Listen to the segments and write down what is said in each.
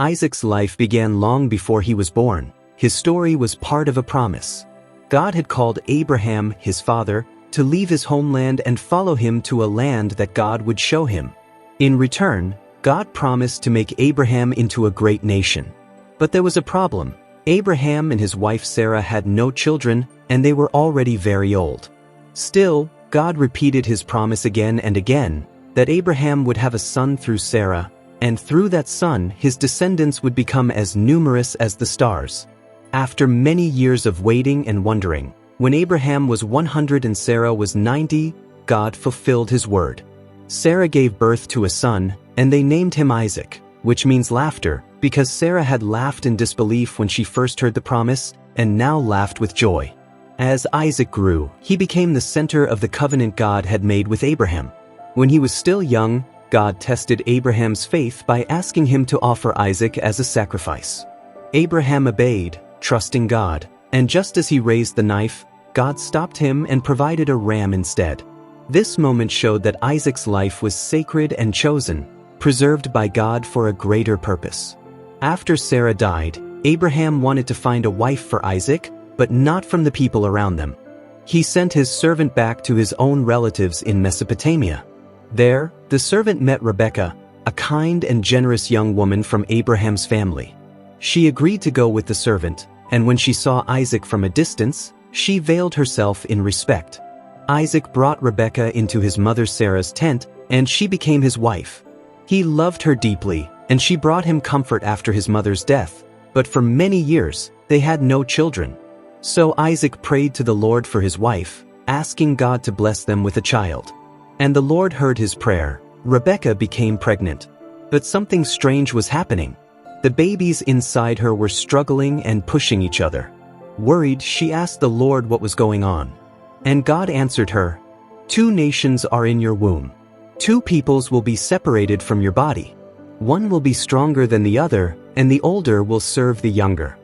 Isaac's life began long before he was born. His story was part of a promise. God had called Abraham, his father, to leave his homeland and follow him to a land that God would show him. In return, God promised to make Abraham into a great nation. But there was a problem. Abraham and his wife Sarah had no children, and they were already very old. Still, God repeated his promise again and again, that Abraham would have a son through Sarah, and through that son his descendants would become as numerous as the stars. After many years of waiting and wondering, when Abraham was 100 and Sarah was 90, God fulfilled his word. Sarah gave birth to a son, and they named him Isaac, which means laughter, because Sarah had laughed in disbelief when she first heard the promise, and now laughed with joy. As Isaac grew, he became the center of the covenant God had made with Abraham. When he was still young, God tested Abraham's faith by asking him to offer Isaac as a sacrifice. Abraham obeyed, trusting God, and just as he raised the knife, God stopped him and provided a ram instead. This moment showed that Isaac's life was sacred and chosen, preserved by God for a greater purpose. After Sarah died, Abraham wanted to find a wife for Isaac, but not from the people around them. He sent his servant back to his own relatives in Mesopotamia. There, the servant met Rebekah, a kind and generous young woman from Abraham's family. She agreed to go with the servant, and when she saw Isaac from a distance, she veiled herself in respect. Isaac brought Rebekah into his mother Sarah's tent, and she became his wife. He loved her deeply, and she brought him comfort after his mother's death, but for many years, they had no children. So Isaac prayed to the Lord for his wife, asking God to bless them with a child. And the Lord heard his prayer. Rebekah became pregnant. But something strange was happening. The babies inside her were struggling and pushing each other. Worried, she asked the Lord what was going on. And God answered her, "2 nations are in your womb. 2 peoples will be separated from your body. One will be stronger than the other, and the older will serve the younger."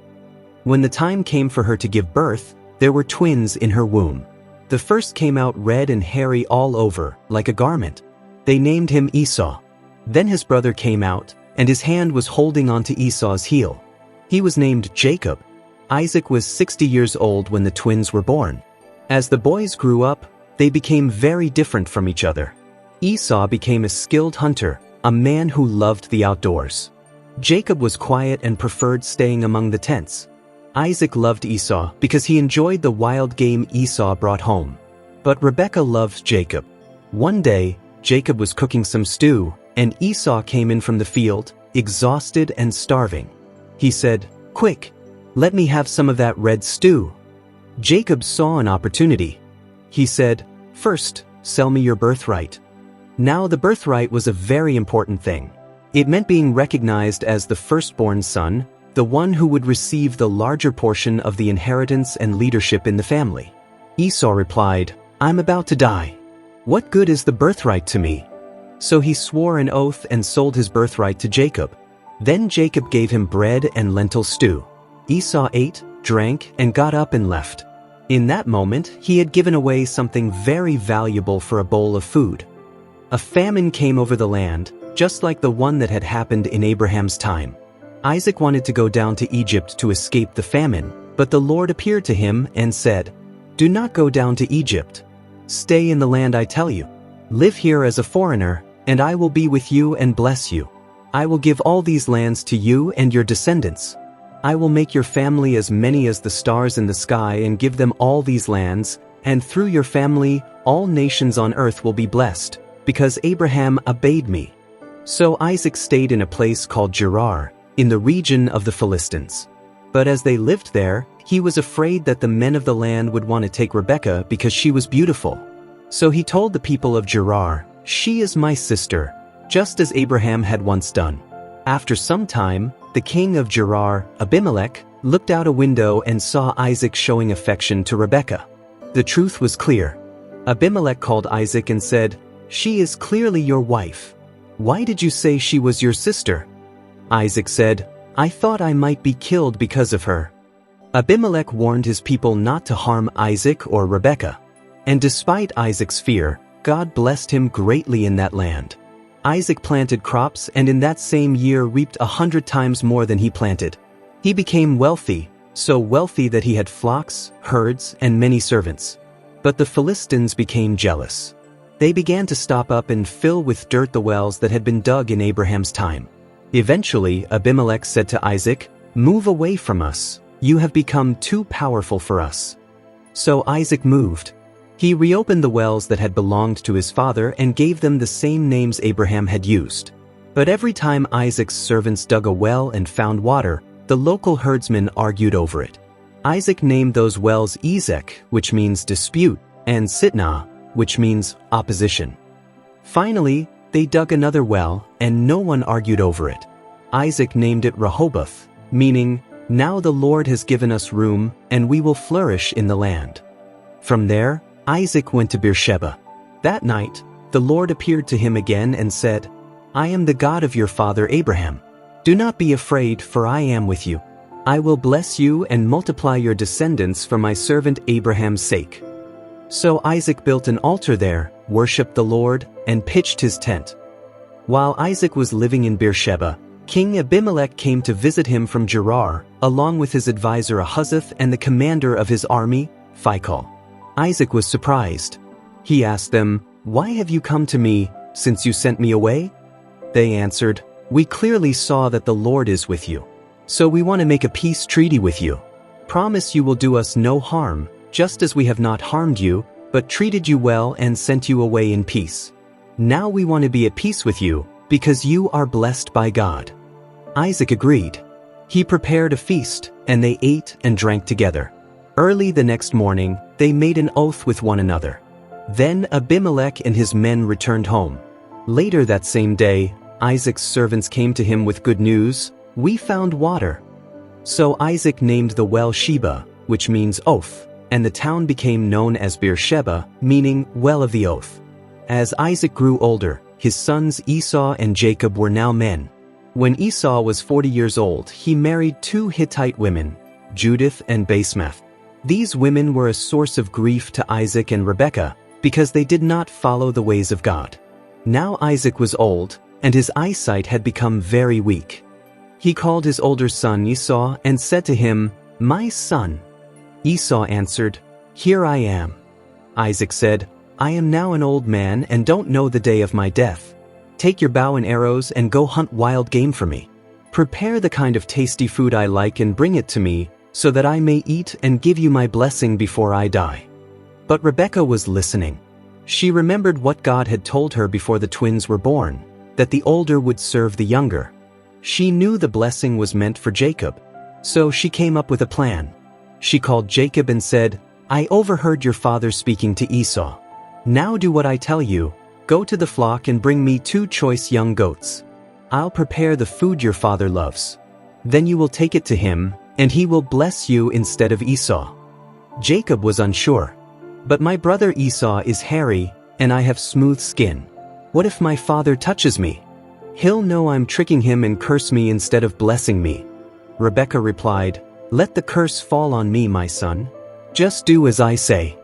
When the time came for her to give birth, there were twins in her womb. The first came out red and hairy all over, like a garment. They named him Esau. Then his brother came out, and his hand was holding onto Esau's heel. He was named Jacob. Isaac was 60 years old when the twins were born. As the boys grew up, they became very different from each other. Esau became a skilled hunter, a man who loved the outdoors. Jacob was quiet and preferred staying among the tents. Isaac loved Esau because he enjoyed the wild game Esau brought home. But Rebekah loved Jacob. One day, Jacob was cooking some stew, and Esau came in from the field, exhausted and starving. He said, "Quick, let me have some of that red stew." Jacob saw an opportunity. He said, "First, sell me your birthright." Now the birthright was a very important thing. It meant being recognized as the firstborn son, the one who would receive the larger portion of the inheritance and leadership in the family. Esau replied, "I'm about to die. What good is the birthright to me?" So he swore an oath and sold his birthright to Jacob. Then Jacob gave him bread and lentil stew. Esau ate, drank, and got up and left. In that moment, he had given away something very valuable for a bowl of food. A famine came over the land, just like the one that had happened in Abraham's time. Isaac wanted to go down to Egypt to escape the famine, but the Lord appeared to him and said, "Do not go down to Egypt. Stay in the land I tell you. Live here as a foreigner, and I will be with you and bless you. I will give all these lands to you and your descendants. I will make your family as many as the stars in the sky and give them all these lands, and through your family all nations on earth will be blessed, because Abraham obeyed me." So Isaac stayed in a place called Gerar, in the region of the Philistines. But as they lived there, he was afraid that the men of the land would want to take Rebekah because she was beautiful. So he told the people of Gerar, "She is my sister," just as Abraham had once done. After some time, the king of Gerar, Abimelech, looked out a window and saw Isaac showing affection to Rebekah. The truth was clear. Abimelech called Isaac and said, "She is clearly your wife. Why did you say she was your sister?" Isaac said, "I thought I might be killed because of her." Abimelech warned his people not to harm Isaac or Rebekah. And despite Isaac's fear, God blessed him greatly in that land. Isaac planted crops and in that same year reaped 100 times more than he planted. He became wealthy, so wealthy that he had flocks, herds, and many servants. But the Philistines became jealous. They began to stop up and fill with dirt the wells that had been dug in Abraham's time. Eventually, Abimelech said to Isaac, "Move away from us. You have become too powerful for us." So Isaac moved. He reopened the wells that had belonged to his father and gave them the same names Abraham had used. But every time Isaac's servants dug a well and found water, the local herdsmen argued over it. Isaac named those wells Ezek, which means dispute, and Sitnah, which means opposition. Finally, they dug another well, and no one argued over it. Isaac named it Rehoboth, meaning, "Now the Lord has given us room, and we will flourish in the land." From there, Isaac went to Beersheba. That night, the Lord appeared to him again and said, "I am the God of your father Abraham. Do not be afraid, for I am with you. I will bless you and multiply your descendants for my servant Abraham's sake." So Isaac built an altar there, worshipped the Lord, and pitched his tent. While Isaac was living in Beersheba, King Abimelech came to visit him from Gerar, along with his advisor Ahuzzath and the commander of his army, Phicol. Isaac was surprised. He asked them, "Why have you come to me, since you sent me away?" They answered, "We clearly saw that the Lord is with you. So we want to make a peace treaty with you. Promise you will do us no harm, just as we have not harmed you, but treated you well and sent you away in peace. Now we want to be at peace with you, because you are blessed by God." Isaac agreed. He prepared a feast, and they ate and drank together. Early the next morning, they made an oath with one another. Then Abimelech and his men returned home. Later that same day, Isaac's servants came to him with good news, "We found water." So Isaac named the well Sheba, which means oath, and the town became known as Beersheba, meaning well of the oath. As Isaac grew older, his sons Esau and Jacob were now men. When Esau was 40 years old, he married 2 Hittite women, Judith and Basemath. These women were a source of grief to Isaac and Rebekah because they did not follow the ways of God. Now Isaac was old, and his eyesight had become very weak. He called his older son Esau and said to him, "My son." Esau answered, "Here I am." Isaac said, "I am now an old man and don't know the day of my death. Take your bow and arrows and go hunt wild game for me. Prepare the kind of tasty food I like and bring it to me, so that I may eat and give you my blessing before I die." But Rebekah was listening. She remembered what God had told her before the twins were born, that the older would serve the younger. She knew the blessing was meant for Jacob, so she came up with a plan. She called Jacob and said, "I overheard your father speaking to Esau. Now do what I tell you. Go to the flock and bring me 2 choice young goats. I'll prepare the food your father loves. Then you will take it to him, and he will bless you instead of Esau." Jacob was unsure. "But my brother Esau is hairy, and I have smooth skin. What if my father touches me? He'll know I'm tricking him and curse me instead of blessing me." Rebekah replied, "Let the curse fall on me, my son. Just do as I say."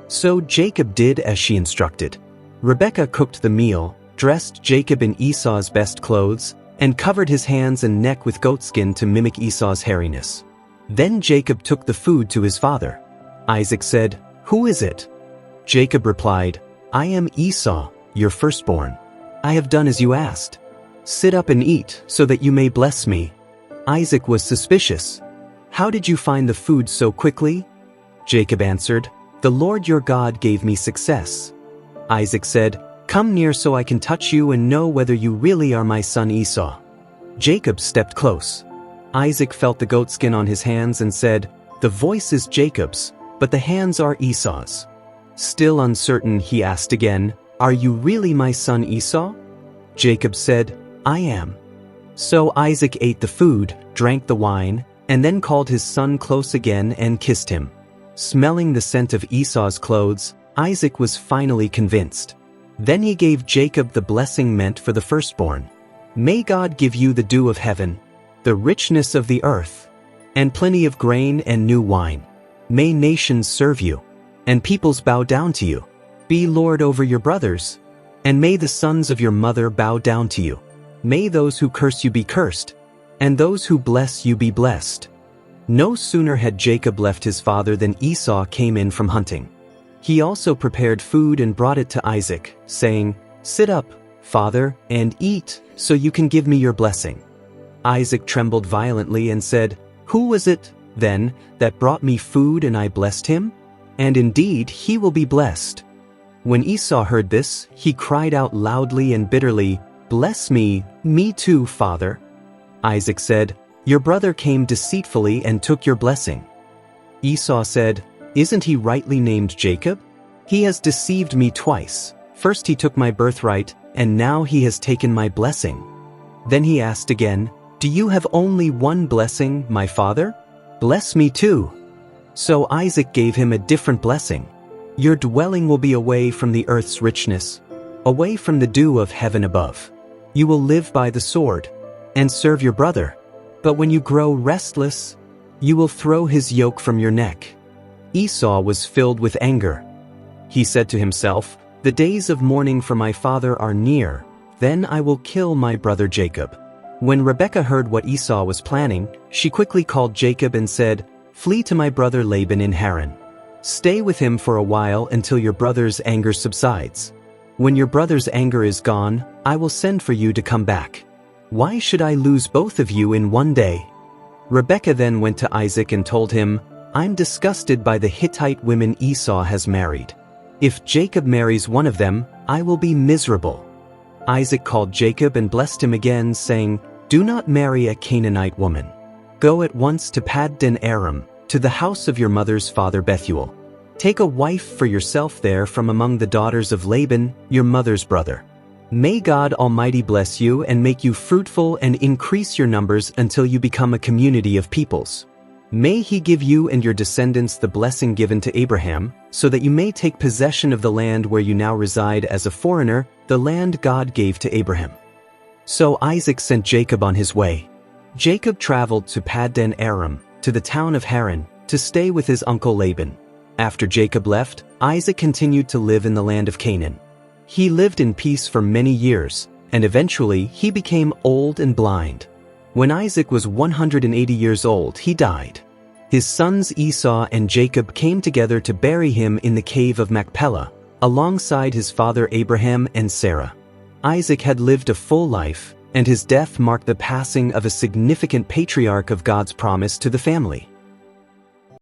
So Jacob did as she instructed. Rebekah cooked the meal, dressed Jacob in Esau's best clothes, and covered his hands and neck with goatskin to mimic Esau's hairiness. Then Jacob took the food to his father. Isaac said, "Who is it?" Jacob replied, "I am Esau, your firstborn. I have done as you asked. Sit up and eat, so that you may bless me." Isaac was suspicious. "How did you find the food so quickly?" Jacob answered, "The Lord your God gave me success." Isaac said, "Come near so I can touch you and know whether you really are my son Esau." Jacob stepped close. Isaac felt the goatskin on his hands and said, "The voice is Jacob's, but the hands are Esau's." Still uncertain, he asked again, "Are you really my son Esau?" Jacob said, "I am." So Isaac ate the food, drank the wine, and then called his son close again and kissed him. Smelling the scent of Esau's clothes, Isaac was finally convinced. Then he gave Jacob the blessing meant for the firstborn. "May God give you the dew of heaven, the richness of the earth, and plenty of grain and new wine. May nations serve you, and peoples bow down to you. Be lord over your brothers, And may the sons of your mother bow down to you. May those who curse you be cursed, and those who bless you be blessed." No sooner had Jacob left his father than Esau came in from hunting. He also prepared food and brought it to Isaac, saying, "Sit up, father, and eat, so you can give me your blessing." Isaac trembled violently and said, "Who was it, then, that brought me food and I blessed him? And indeed he will be blessed." When Esau heard this, he cried out loudly and bitterly, "Bless me, me too, father." Isaac said, "Your brother came deceitfully and took your blessing." Esau said, "Isn't he rightly named Jacob? He has deceived me twice. First he took my birthright, and now he has taken my blessing." Then he asked again, "Do you have only one blessing, my father? Bless me too." So Isaac gave him a different blessing. "Your dwelling will be away from the earth's richness, away from the dew of heaven above. You will live by the sword, and serve your brother. But when you grow restless, you will throw his yoke from your neck." Esau was filled with anger. He said to himself, "The days of mourning for my father are near, then I will kill my brother Jacob." When Rebekah heard what Esau was planning, she quickly called Jacob and said, "Flee to my brother Laban in Haran. Stay with him for a while until your brother's anger subsides. When your brother's anger is gone, I will send for you to come back. Why should I lose both of you in one day?" Rebekah then went to Isaac and told him, "I'm disgusted by the Hittite women Esau has married. If Jacob marries one of them, I will be miserable." Isaac called Jacob and blessed him again, saying, "Do not marry a Canaanite woman. Go at once to Paddan Aram, to the house of your mother's father Bethuel. Take a wife for yourself there from among the daughters of Laban, your mother's brother. May God Almighty bless you and make you fruitful and increase your numbers until you become a community of peoples. May he give you and your descendants the blessing given to Abraham, so that you may take possession of the land where you now reside as a foreigner, the land God gave to Abraham." So Isaac sent Jacob on his way. Jacob traveled to Paddan Aram, to the town of Haran, to stay with his uncle Laban. After Jacob left, Isaac continued to live in the land of Canaan. He lived in peace for many years, and eventually he became old and blind. When Isaac was 180 years old, he died. His sons Esau and Jacob came together to bury him in the cave of Machpelah, alongside his father Abraham and Sarah. Isaac had lived a full life, and his death marked the passing of a significant patriarch of God's promise to the family.